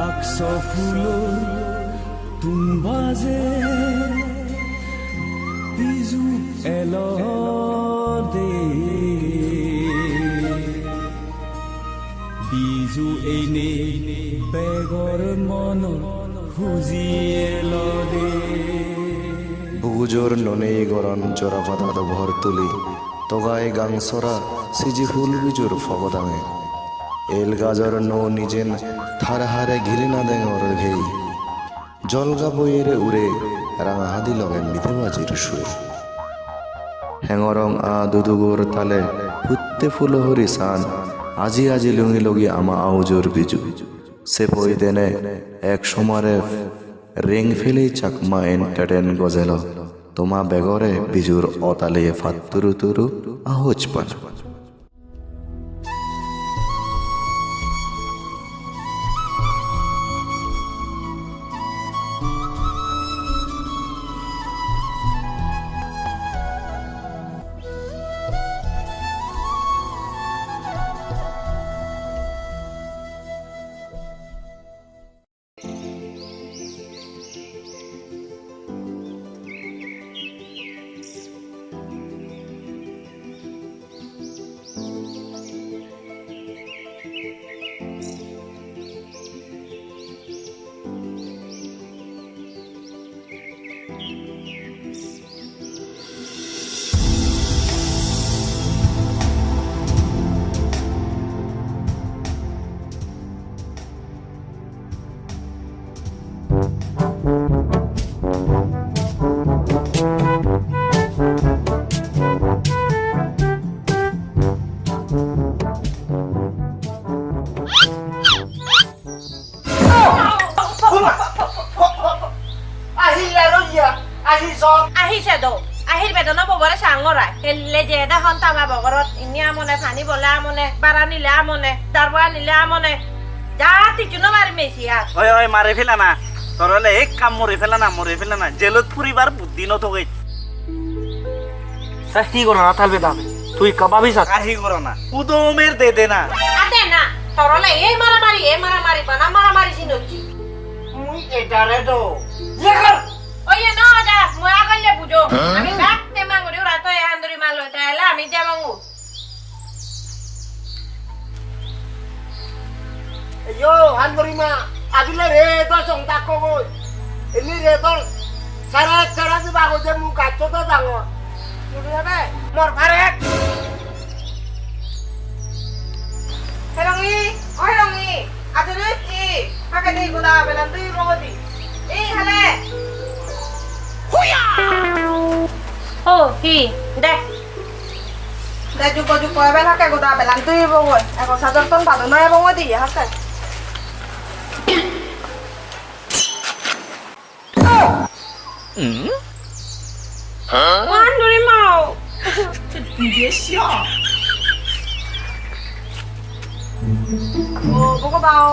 বাক্স ফুলো তোমাজে বিজু এলো দে বিজু এনে বেগর মন খুঁজি এলো দে বুগুজোর ননেই গরণ চোরা পাতাত ভর তুলি তগায় গাংসরা সিজি ফুল বিজুর ফগদাঙে এল গাজর নো নিজেন থার হারে ঘিরে না দেঙ ওর ঘেই জলগা বইয়েরে উড়ে রাঙা হাদি লগে মিথে বাজির সুরে হ্যাঙরং দুদুগোর তালে ফুটতে ফুল হরি সান আজি আজি লুঙি লগি আমা আউজোর বিজু সে পই দেনে এক সমারে রেং ফেলেই চাকমা এন্টারটেন গজেল তোমা বেগরে বিজুর অতালে ফাত্তুরু তুরু আহোজ পান আহিছে তো আহির বেদন বগরে সাংরা এলে যে দেখুন তামা বগরত ইনি আমনে ফানি বলে আমনে বারা নিলে আমনে দারবা নিলে আমনে যা তিচুনো মারি মেসি আর ওই ওই মারে ফেলা না তোরলে এক কাম মরে ফেলা না জেলত ফুরিবার বুদ্ধি ন তোকে কি করো না থাকবে দামে তুই কবাবি সাথ কাহি করো না উদমের দে না আদে না তোরলে এই মারামারি বানা মারামারি সিনকি মুই এটারে তো ওই না যা মই আগলে বুঝো আমি কাটতে মাঙ্গুরি ওরা তো হান্দুরি মাল হইতা এলা আমি যাবাঙ্গু Yo, Handori ma, adile re to song takko go. Ini re to syarat-syarat di bago je muka coto tango. Ini apa? Mor parek. হেরঙ্গি আজরে কি ফাকে দেই গোদা বেলান তুই রগদি এই হালে হুয়া ও কি দেখ যুগ কবে থাকে গোদা বেলান তুই বগল এখন সাদর তন বাদো নয় বঙ্গ দিয়ে হাসে হান্দুরি মাও ও বগো বাও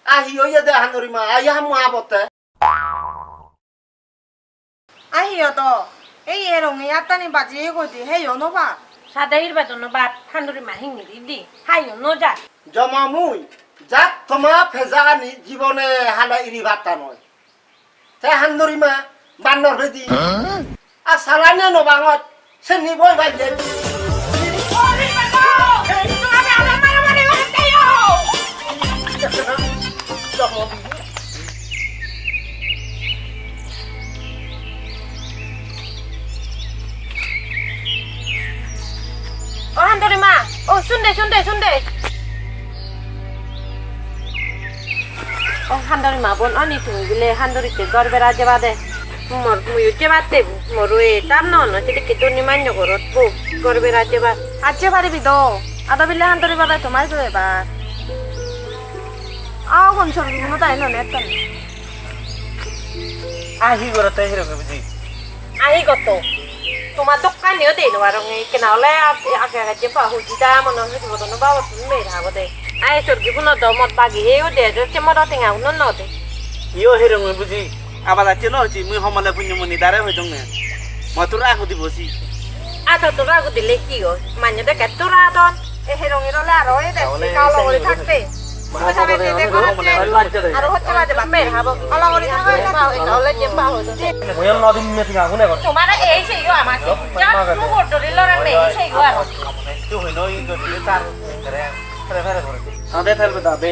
Ahi oya de Handori ma, ayah mu abote. আহিও তো এই হেরঙ্গি আটানি বাজিয়ে গদি হেইও নবা সাদাইর বেতন বাট হান্দুরি মা হিঙ্গি দিদি হাইও ন যা Jama mui, jat thoma phezani jibone hala iri bata noy. Te Handori ma, bandor bedi. Asalane no bangot, seni boy baje. ওরে বাবা তুমি আমার মারামারি করতেও Jama ও হান্দুরি মা ও শুনদে ও হান্দুরি মা বোন অনি তুমি বিলে হান্দুরিতে গর্বে রাজে বাদে মোর মুইতে বাতে মোর এটাম ন সেদিকে তুমি মান্য করত বউ গর্বে রাজে বা আজে পারিবি তো আদা বিলে হান্দুরি বাবা তোমার তো এবার আও কোন সব কোনো তাই ন নেতন আহি করতে হিরো বুঝি আহি কত তোমার দোকানেও দেই না আর কেনালে আগে আগে যে পাহুজিটা মনে হয় দিব না বাবা তুমি মেয়ে হাবো দে আই সরকি পুনো দমত বাগি হেও দে যে মদ টেঙা উন্ন ন দে ইও হেরং বুঝি আবার আছে নছি মুই হমলে পুণ্যমণি দারে হই দং মতুরা আগুদি বসি আচ্ছা তোরা আগু দিলে কি গো মানে দেখে তোরা দন এ হেরঙের হলে আরো এ দেখ কালো করে থাকতে আর হচ্ছে বাজে বাপের হাবো কালো করে থাকবে তাহলে যে পাও ময়ন নদিন মে ঠিক আগুনে কর তোমার এই সেই গো আমার যা তুমি বড়রে লড়া মে এই সেই গো আর তো হই নই তো তার করে ফেরে ফেরে করে আদে থালবে দাবে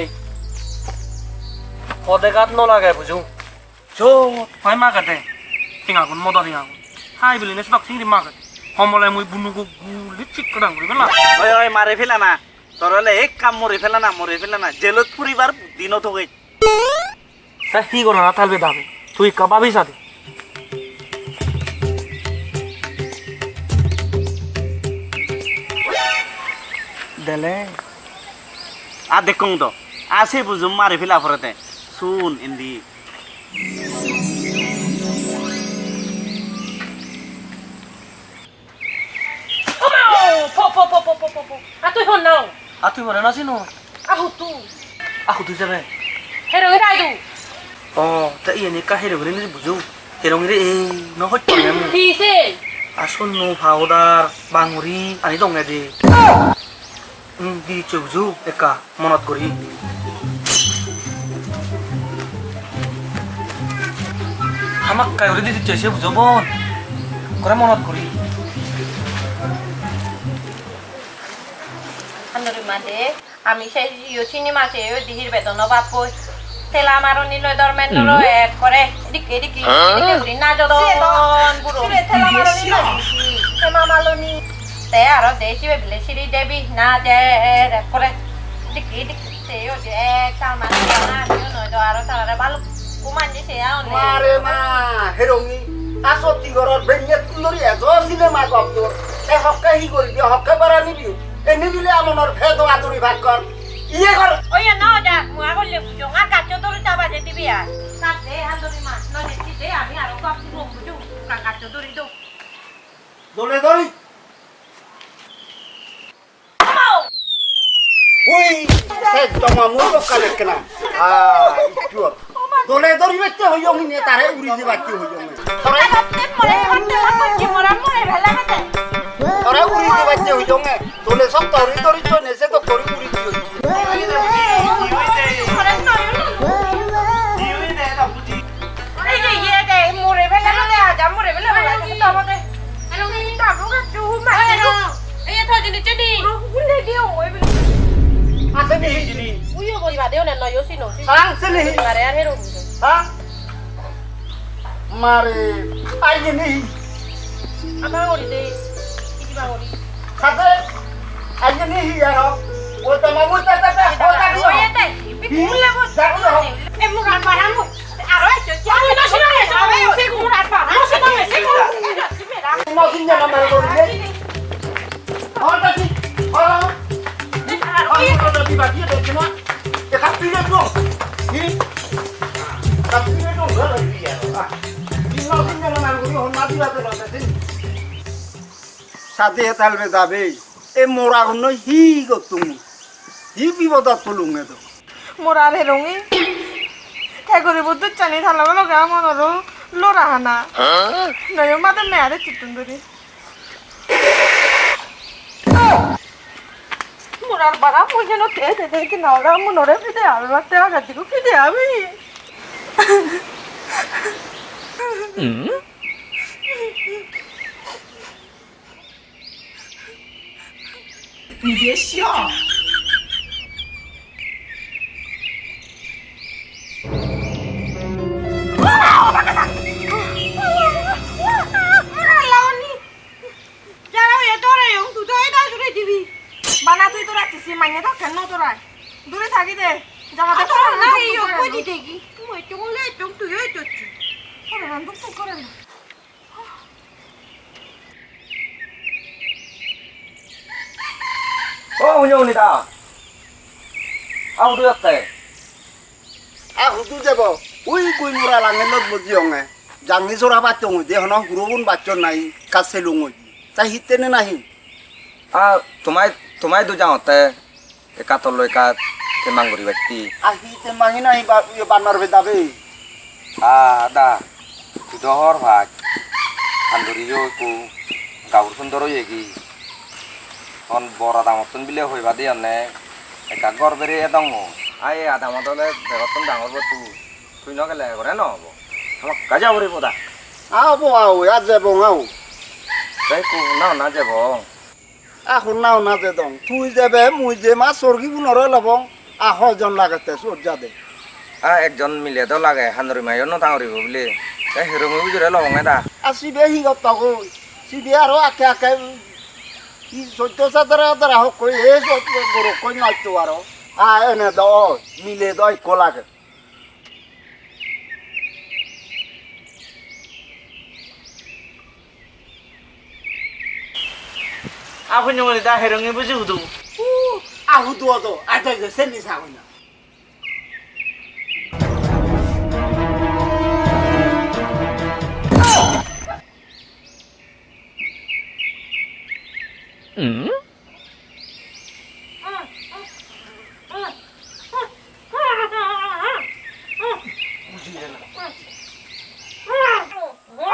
পদে গাত ন লাগায় বুঝু চো ফাই মা কাটে ঠিক আগুন মদ ঠিক আগুন হাই বিলি নেস বাক সিংরি মা কাটে হমলে মুই বুনু গু গুলি ঠিক করাং করিবে না ওই ওই মারে ফেলা না তোরলে এক কাম মরে ফেলা না জেলত পরিবার দিন তো গই তা কি করো না থালবে দাবে তুই কাবাবি সাথে দেলে আর দেখুন তো আসে বুঝুম মারে ফেলা ফরতে শুন ইন্দি আর তুই হন নাও আর তুই মরে না চিনো আহু তু আহু তুই যাবে হেরঙের আইদু ও তা ইয়ে নে কাহিরে বলে নি বুঝু হেরঙের এই ন হই পারে আমি কিসে আসুন নো ভাওদার বাঙুরি আনি দং দে দি চুজু একা মনত করি আমাক কাই ওরে দিতে চাইছে বুঝো বোন করে মনত করি আন্দরি মাঝে আমি সেই ইয়ে সিনেমা সে দিহির বেতন বাপই তেলা মারনি লয় দরমেন নর এক করে এদিকে এদিকে এদিকে না যদন বুড়ো তেলা মারনি লয় তেমা মালনি তে আরো দেশি বেবলে সিরি দেবী না দে করে এদিকে এদিকে সে ও যে একটা মানে না নিও নয় তো আরো তারা ভালো কুমান যে সে আও নে মারে মা হেরঙি আসতি ঘরর বেনিয়ে তুলরি এজো সিনেমা গপ্ত এ হক্কা হি করিবি হক্কা পারা নিবি এ নিবিলে আমনর ভেদ আদরি ভাগ কর ইয়ে কর ওই না যা মুয়া করলে বুঝো না কাচ্চো দড়ি চাবা যে দিবি আর কাটে আন্দরি মা নয় দিতে আমি আরো কাপ দিব বুঝো কাচ্চো দড়ি দো দলে দড়ি ওই সে জমা মুই কালে কেনা একটু দলে দড়ি বেতে হইও মিনে তারে উড়ি দিবাতি হইও মে তোরা উড়ি দিবাতি হইও মে দলে সব দড়ি দড়ি তো নেছে তো দড়ি উড়ি দিও এই যে ইয়ে দে মোরে বেলা না আজা মোরে বেলা না তো আমাকে আরে আমি তাবো কাচ্চো মা এই তো জিনি চিনি উলে দিও ওই আছে নি উইও বলিবা দেও না নয় সিনো সাং সেলি মারে আর হেরো হ্যাঁ মারে আইয়ে নি আমার ওরি দে কি বাঙরি খাতে আইয়ে নি আর ও তো মামু তাতা হতা কি ওই দে বিপুলে বস এ মুরার পারামু আরো এসে আমি না শুনা সবাই সে মুরার পারামু সে তো সে মেরা মশিন জানা মারে করি রে হতা কি হলো আমি তো দিবাতি দেখছ না এ কাপিলে তো কি কাপিলে তো ঘর দিয়া কি মশিন জানা মারে করি হন না দিবাতে লতে সাথে তালবে যাবে এ মোরা হন হি গো তুমি হি বিপদ তুলুঙে তো মোরার হেরঙি কে করিব দুধ চানি থালা লগা মনর লোরা হানা নয় মাদের মেয়ারে চিটুন ধরি মোরার বাড়া পয়সা নো তে দে কি নাওরা মনরে ফিদে আবে বাতে আগা দিগো ফিদে আমি你别笑。বানা তুই তো রাখছিস মাইনে তো কেন তোরা দূরে থাকি দে জামাতে তোরা না এই কই দিতে কি তুই চলে তুই এই তো করে না তো করে না ও উনিটা আউ দুয়াতে আ হুতু যাব ওই কই মোরা লাঙে লত বুঝিও নে জাংনি জোড়া বাচ্চং দে হন গুরুবুন বাচ্চন নাই কাছে লুঙ তা হিতেনে নাহি তোমায় দু যাওঁতে কাতল লৈ কাত মাংগৰি বাটি আহিতে মাহি নাহি বানর বেদাবে দা দহর ভাগ হান্দরি কো গাউর সুন্দর কি হন বড় দামতন বিলে হইবা দি অনে একা গরবেরে দং আই আদামতলে বেগতন ডাঙর বতু তুই নগেলে করে নহব আমাক কাজা বরে পদা আবো আও আজ যাবো আও তাই কো না যাব এখন নাও না দে দং তুই যাবে মুই যে মা সর্গি গুণর লবং জন লাগাতে সর্জা দে একজন মিলে তো লাগে হান্দরি মাইও ন ডাঙরিব বলে তাই হেরমি বুজুরে লবং দা আসিবে হি গপ্তাক সিবি আর আকে আকে ই সত্য সাদরা হোক কই এ সত্য গরু কই নয়তো আর এনে দ মিলে দই কোলাকে আফুনি মনে দা হেরঙে বুঝি হুদু আহু দুয়া তো আজ সেনি সাগো না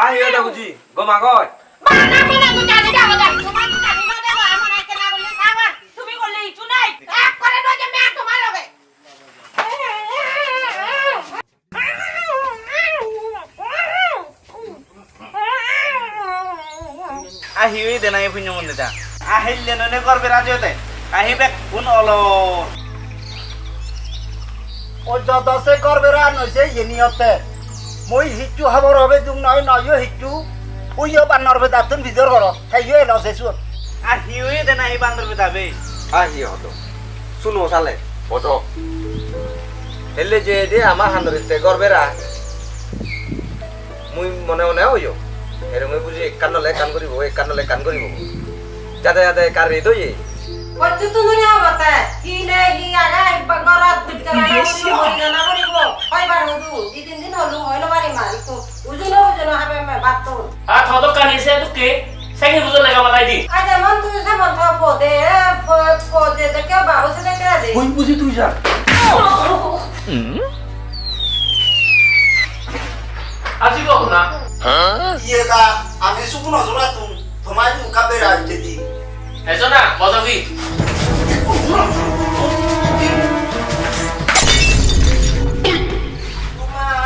আইও দা বুঝি গমা গয় আহিবি দে নাই ফুন্য মনে দা আহিলে ননে করবে রাজে দে আহিবে কোন অলো ও যত সে করবে রা নইছে ইনিয়তে মই হিটু খবর হবে তুম নয় নয় হিটু ওইও বানর বে দাতুন ভিতর করো তাইও এলো সেসু আহিবি দে নাই বান্দর বেদাবে আহিও হতো শুনো সালে বটো হেলে যে দে আমার হান্দরিতে গরবেরা মুই মনে মনে হইও এরকম বুঝি কানলে কান করিব কানলে কান করিব যাতে যাতে কারি দই কচ্ছু তুমি হবতে কি নে কি আগা গরত বিটকারা হই না করিব কয়বার হদু দি তিন দিন হলু হইলো বাড়ি মারি তো উজুনো হবে মে বাত আ থদ কানি সে তুকে সেঙ্গে বুঝে লাগা বালাই দি আজ মন তুই সে মন পদে পদে দেখে বাবু সে দেখে দে কই বুঝি তুই যা আজি গো না ইয়েগা আমি সুকুন জোড়া তুম তোমায় মুখা বেরা যেদি এজনা বজবি মা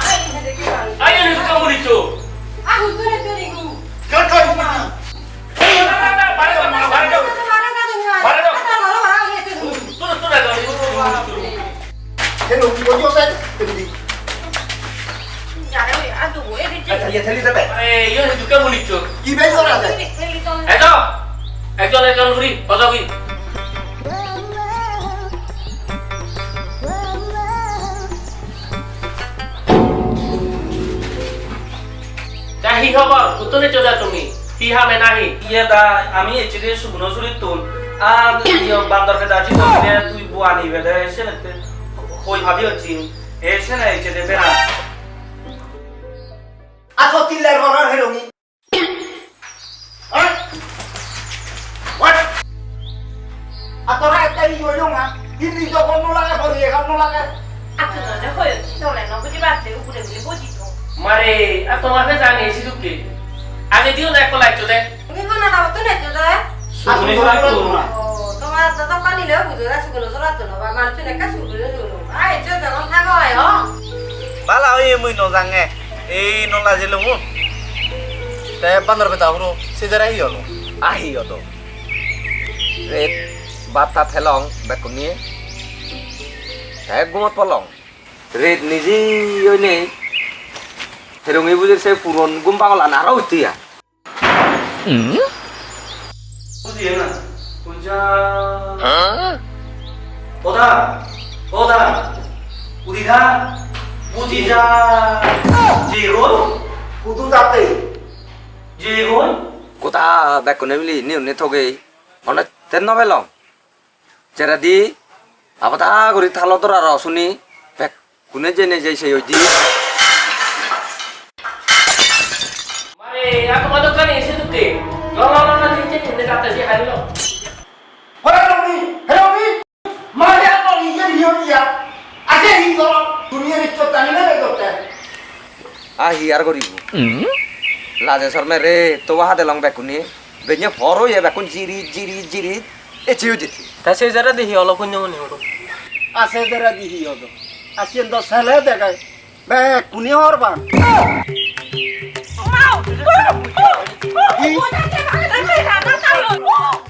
আই দেখে বাড়ি আইও নি কামুরিছো আহু তুই তুই গু কই কই বুঝি না বারে দাও বারে দাও মারা না তুমি বারে দাও মারা মারা লে তুই তুই তুই দাও কেন বুঝো সে তুমি জানো আদু এ দিতে আচ্ছা ইয়ে থেলি দেবে আরে ইও নি কামুরিছো কি বেই করা যায় খেলি তো এতো একজন ঘুরি বজবি চাহি খবর উত্তরে চলে তুমি কি হবে নাহি ইয়ে দা আমি এচে শুকনো চুরি তুল আর ইয়ে বান্দরকে দাজি বলতে তুই বুয়ানি বেলে এসে নাতে হই ভাবি হচ্ছি এসে না এচে দেবে না আছো তিলের বড় হেরমি আতরা এটাই ইয়ো না হিন্দি যখন লাগে করি এখন লাগে আচ্ছা না হই তোলে না বুঝি বাতে উপরে বলে বুঝি তো মারে আর তোমার কাছে জানি এসে ঢুকে আগে দিও না একলা একটু দে তুমি কোন না তো না তো দা শুনে শুনে ও তোমার দাদা পানি লে বুঝো আছে গুলো জরা তো না মানুষ না কাছে গুলো জলো আই যে যখন থাকো আয় হ বালা ওই মুই নজাঙে এই নলা জেলো মু তে বান্দর বেদা হরো সেজারা হি হলো আহি হতো রেত বাতা থেলং বেকুনি এক গুমত পলং রেত নিজে ওই নেই হেরঙি বুঝে সে পুরন গুম পাগলা না আরো উঠিয়া বুঝিয়ে না পূজা ওদা ওদা উদিধা বুঝিজা জিগো কুদু দাতে জিগো কোথা বেকুনে মিলি নিউনে থগে অনেক তেন নবেলং চেরা দি আবাদা করি থালো তোরা রসুনি বেকুনে জেনে যাই সেই ওই দি aku mau kan isi tuh ke. Lo nanti cek ini kata si hari lo. হেরমি মারে আপনি ইয়ে ইয়া আছে হি গর দুনিয়ার ইজ্জত জানি না বেদতে hiar koribu laje sorme re to wa hade long bekuni benya foro ya bekun jiri e jiu jiti তা সেই জায়গা দেখি অলপ অন্য মনে হলো আছে দেরা দিহি হদ আসেন তো ছেলে দেখায় বে কুনি হরবা Mau.